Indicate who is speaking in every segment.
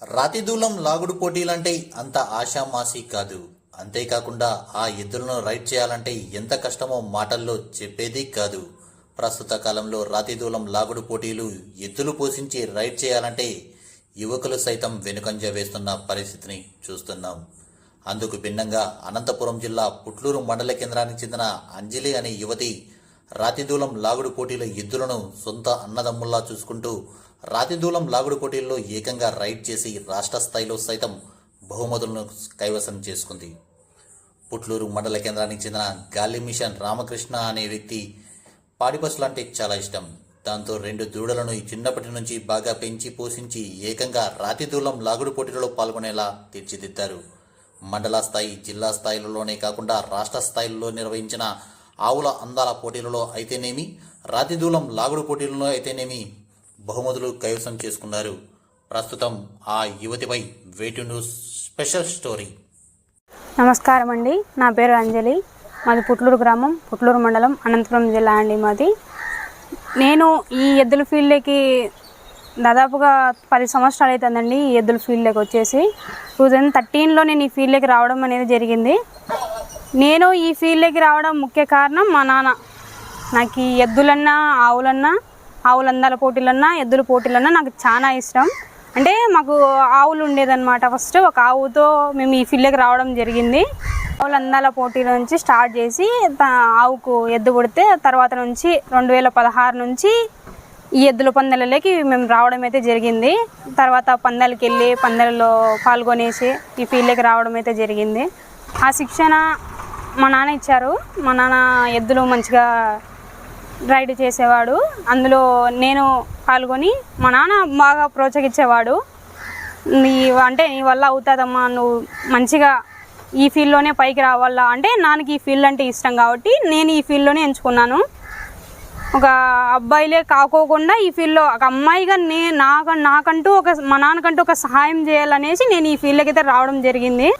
Speaker 1: రాతిదూలం లాగుడు పోటీలంటే అంత ఆషామాషీ కాదు. అంతేకాకుండా ఆ ఎద్దులను రైడ్ చేయాలంటే ఎంత కష్టమో మాటల్లో చెప్పేది కాదు. ప్రస్తుత కాలంలో రాతిదూలం లాగుడు పోటీలు ఎద్దులు పోషించి రైడ్ చేయాలంటే యువకులు సైతం వెనుకంజ వేస్తున్న పరిస్థితిని చూస్తున్నాం. అందుకు భిన్నంగా అనంతపురం జిల్లా పుట్లూరు మండల కేంద్రానికి చెందిన అంజలి అనే యువతి రాతిదూలం లాగుడు పోటీల ఎద్దులను సొంత అన్నదమ్ముల్లా చూసుకుంటూ రాతిదూలం లాగుడు పోటీల్లో ఏకంగా రైడ్ చేసి రాష్ట్ర స్థాయిలో సైతం బహుమతులను కైవసం చేసుకుంది. పుట్లూరు మండల కేంద్రానికి చెందిన గాలి మిషన్ రామకృష్ణ అనే వ్యక్తి పాడి పశువులు అంటే చాలా ఇష్టం. దాంతో 2 దూడలను చిన్నప్పటి నుంచి బాగా పెంచి పోషించి ఏకంగా రాతిదూలం లాగుడు పోటీలలో పాల్గొనేలా తీర్చిదిద్దారు. మండల స్థాయి, జిల్లా స్థాయిలలోనే కాకుండా రాష్ట్ర స్థాయిలో నిర్వహించిన ఆవుల అందాల పోటీలలో అయితేనేమి, రాతిదూలం లాగుడు పోటీలలో అయితేనేమి బహుమతులు కైవసం చేసుకున్నారు. ప్రస్తుతం ఆ యువతిపై వేటు న్యూస్ స్పెషల్ స్టోరీ.
Speaker 2: నమస్కారం అండి, నా పేరు అంజలి. మాది పుట్లూరు గ్రామం, పుట్లూరు మండలం, అనంతపురం జిల్లా అండి మాది. నేను ఈ ఎద్దుల ఫీల్డ్కి దాదాపుగా 10 సంవత్సరాలు అవుతుందండి. ఈ ఎద్దుల ఫీల్డ్కి వచ్చేసి 2013లో నేను ఈ ఫీల్డ్కి రావడం అనేది జరిగింది. నేను ఈ ఫీల్డ్కి రావడం ముఖ్య కారణం మా నాన్న. నాకు ఈ ఎద్దులన్నా, ఆవులందాల పోటీలన్నా, ఎద్దుల పోటీలన్నా నాకు చాలా ఇష్టం. అంటే మాకు ఆవులు ఉండేదన్నమాట. ఫస్ట్ ఒక ఆవుతో మేము ఈ ఫీల్డ్కి రావడం జరిగింది. ఆవులందాల పోటీల నుంచి స్టార్ట్ చేసి ఆవుకు ఎద్దు పుడితే తర్వాత నుంచి 2016 నుంచి ఈ ఎద్దుల పందాలలోకి మేము రావడం అయితే జరిగింది. తర్వాత పందాలకి వెళ్ళి పందాలలో పాల్గొనేసి ఈ ఫీల్డ్కి రావడం అయితే జరిగింది. ఆ శిక్షణ మా నాన్న ఇచ్చారు. మా నాన్న ఎద్దులు మంచిగా రైడ్ చేసేవాడు. అందులో నేను పాల్గొని మా నాన్న బాగా ప్రోత్సహించేవాడు. నీ వల్ల అవుతుందమ్మా, నువ్వు మంచిగా ఈ ఫీల్డ్లోనే పైకి రావాలా అంటే, నాన్నకి ఈ ఫీల్డ్ అంటే ఇష్టం కాబట్టి నేను ఈ ఫీల్డ్లోనే ఎంచుకున్నాను. ఒక అబ్బాయిలే కాకోకుండా ఈ ఫీల్డ్లో ఒక అమ్మాయిగా నాకంటూ మా నాన్నకంటూ ఒక సహాయం చేయాలనేసి నేను ఈ ఫీల్డ్కి అయితే రావడం జరిగింది.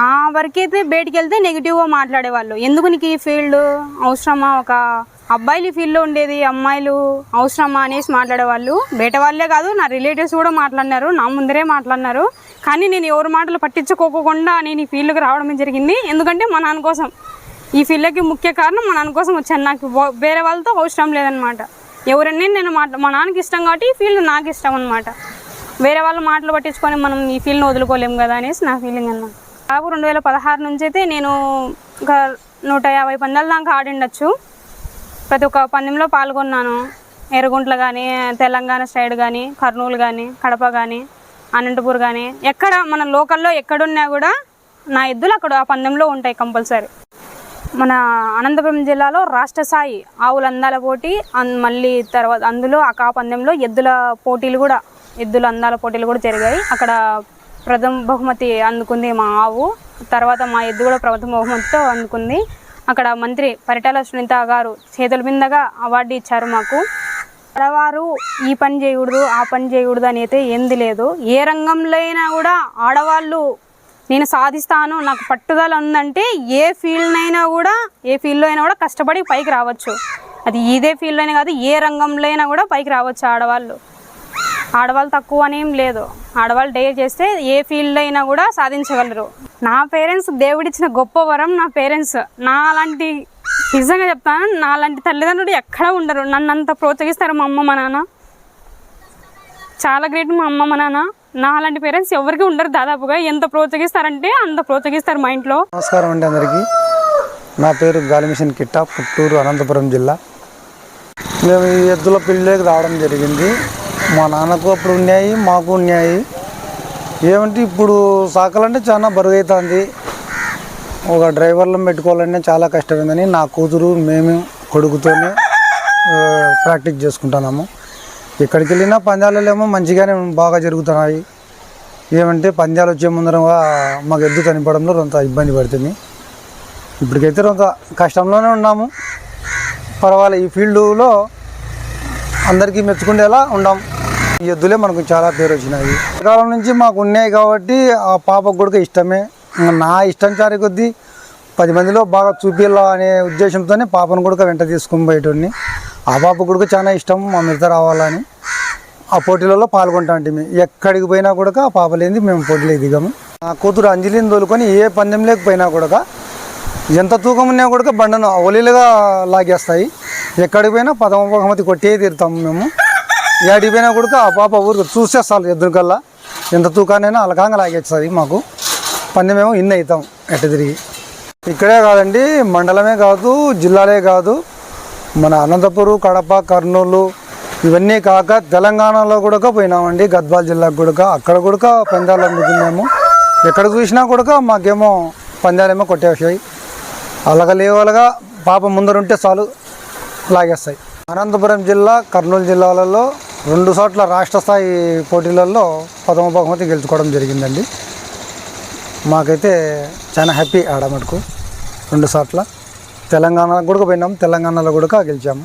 Speaker 2: ఆ వరకైతే బయటికి వెళ్తే నెగిటివ్గా మాట్లాడేవాళ్ళు. ఎందుకు నీకు ఈ ఫీల్డ్ అవసరమా, ఒక అబ్బాయిలు ఈ ఫీల్డ్లో ఉండేది, అమ్మాయిలు అవసరమా అనేసి మాట్లాడేవాళ్ళు. బయట వాళ్ళే కాదు, నా రిలేటివ్స్ కూడా మాట్లాడినారు, నా ముందరే మాట్లాడినారు. కానీ నేను ఎవరి మాటలు పట్టించుకోకుండా నేను ఈ ఫీల్డ్కి రావడం జరిగింది. ఎందుకంటే మా నాన్న కోసం, ఈ ఫీల్డ్కి ముఖ్య కారణం మా నాన్న కోసం వచ్చాను. నాకు వేరే వాళ్ళతో అవసరం లేదనమాట. ఎవరన్నా నేను మా నాన్నకి ఇష్టం కాబట్టి ఈ ఫీల్డ్ నాకు ఇష్టం అనమాట. వేరే వాళ్ళ మాటలు పట్టించుకొని మనం ఈ ఫీల్డ్ని వదులుకోలేము కదా అనేసి నా ఫీలింగ్ అన్నమాట. 2016 నుంచి అయితే నేను ఒక 150 పందాల దాకా ఆడిండొచ్చు. ప్రతి ఒక్క పందెంలో పాల్గొన్నాను. ఎర్రగుంట్ల కానీ, తెలంగాణ సైడ్ కానీ, కర్నూలు కానీ, కడప కానీ, అనంతపూర్ కానీ, ఎక్కడ మన లోకల్లో ఎక్కడున్నా కూడా నా ఎద్దులు అక్కడ ఆ పందెంలో ఉంటాయి కంపల్సరీ. మన అనంతపురం జిల్లాలో రాష్ట్ర స్థాయి ఆవుల అందాల పోటీ, మళ్ళీ తర్వాత అందులో ఆ పందెంలో ఎద్దుల అందాల పోటీలు కూడా జరిగాయి. అక్కడ ప్రథమ బహుమతి అందుకుంది మా ఆవు. తర్వాత మా ఎద్దు కూడా ప్రథమ బహుమతితో అందుకుంది. అక్కడ మంత్రి పరిటాల సునీత గారు చేతుల మీదుగా అవార్డు ఇచ్చారు మాకు. ఆడవారు ఈ పని చేయకూడదు, ఆ పని చేయకూడదు అని అయితే ఏంది లేదు. ఏ రంగంలో అయినా కూడా ఆడవాళ్ళు నేను సాధిస్తాను, నాకు పట్టుదల ఉందంటే ఏ ఫీల్డ్లో అయినా కూడా కష్టపడి పైకి రావచ్చు. అది ఇదే ఫీల్డ్ అయినా కాదు, ఏ రంగంలో అయినా కూడా పైకి రావచ్చు. ఆడవాళ్ళు తక్కువ అనేం లేదు. ఆడవాళ్ళు డైర్ చేస్తే ఏ ఫీల్డ్ అయినా కూడా సాధించగలరు. నా పేరెంట్స్ దేవుడిచ్చిన గొప్ప వరం. నా పేరెంట్స్ నాలాంటి, నిజంగా చెప్తాను, నాలాంటి తల్లిదండ్రులు ఎక్కడ ఉండరు. నన్ను అంత ప్రోత్సహిస్తారు మా అమ్మ మా నాన్న. చాలా గ్రేట్ మా అమ్మ మా నాన్న. నాలాంటి పేరెంట్స్ ఎవరికి ఉండరు దాదాపుగా. ఎంత ప్రోత్సహిస్తారంటే అంత ప్రోత్సహిస్తారు మా ఇంట్లో.
Speaker 3: నమస్కారం అండి అందరికీ. నా పేరు గాలి మిషన్ కిట్ట, పుట్టూరు, అనంతపురం జిల్లా. మేము ఈ ఎద్దుల ఫీల్డ్లోకి రావడం జరిగింది. మా నాన్నకు అప్పుడు ఉన్నాయి, మాకు ఉన్నాయి. ఏమంటే ఇప్పుడు సాకాలంటే చాలా బరువు అవుతుంది. ఒక డ్రైవర్లను పెట్టుకోవాలంటే చాలా కష్టమైందని నా కూతురు, మేము కొడుకుతోనే ప్రాక్టీస్ చేసుకుంటున్నాము. ఎక్కడికి వెళ్ళినా పందాలలో మంచిగానే బాగా జరుగుతున్నాయి. ఏమంటే పందాలు వచ్చే ముందరగా మాకు ఎద్దు చనిపోవడంలో కొంత ఇబ్బంది పడుతుంది. ఇప్పటికైతే కొంత కష్టంలోనే ఉన్నాము. పర్వాలేదు, ఈ ఫీల్డ్లో అందరికీ మెచ్చుకునేలా ఉన్నాం. ఈ ఎద్దులే మనకు చాలా పేరు వచ్చినాయి. కాలం నుంచి మాకు ఉన్నాయి కాబట్టి ఆ పాపకు కూడా ఇష్టమే. నా ఇష్టంచారి కొద్దీ 10 మందిలో బాగా చూపిల్లా అనే ఉద్దేశంతోనే పాపను కూడా వెంట తీసుకుని పోయేటోడిని. ఆ పాప కూడా చాలా ఇష్టం మా మిగతా రావాలని. ఆ పోటీలలో పాల్గొంటా అంటే ఎక్కడికి పోయినా కూడా ఆ పాప లేనిది మేము పోటీలో దిగాము. నా కూతురు అంజలిని తోలుకొని ఏ పందెం లేకపోయినా కూడా ఎంత తూకం ఉన్నా కూడా బండను ఒలిలుగా లాగేస్తాయి. ఎక్కడికి పోయినా ప్రథమ బహుమతి కొట్టే తీరుతాము మేము. ఏడికి పోయినా కూడా ఆ పాప ఊరికి చూసేస్తాను ఎదురుకల్లా ఎంత తూకానైనా అలకాంగా లాగేస్తుంది. మాకు పందెమేమో ఇన్ని అవుతాం ఎట్ట తిరిగి. ఇక్కడే కాదండి, మండలమే కాదు, జిల్లాలే కాదు, మన అనంతపురం, కడప, కర్నూలు ఇవన్నీ కాక తెలంగాణలో కూడా పోయినామండి. గద్వాల జిల్లాకు కూడా అక్కడ కూడా పందాలు అందుకున్నాము. ఎక్కడ చూసినా కూడా మాకేమో పందాలేమో కొట్టేసాయి. అలాగా లేవలుగా పాప ముందరుంటే చాలు లాగేస్తాయి. అనంతపురం జిల్లా, కర్నూలు జిల్లాలలో 2 చోట్ల రాష్ట్ర స్థాయి పోటీలలో ప్రథమ బహుమతి గెలుచుకోవడం జరిగిందండి. మాకైతే చాలా హ్యాపీ ఆడ మటుకు. 2 చోట్ల తెలంగాణ కూడా పోయినాము, తెలంగాణలో కూడా గెలిచాము.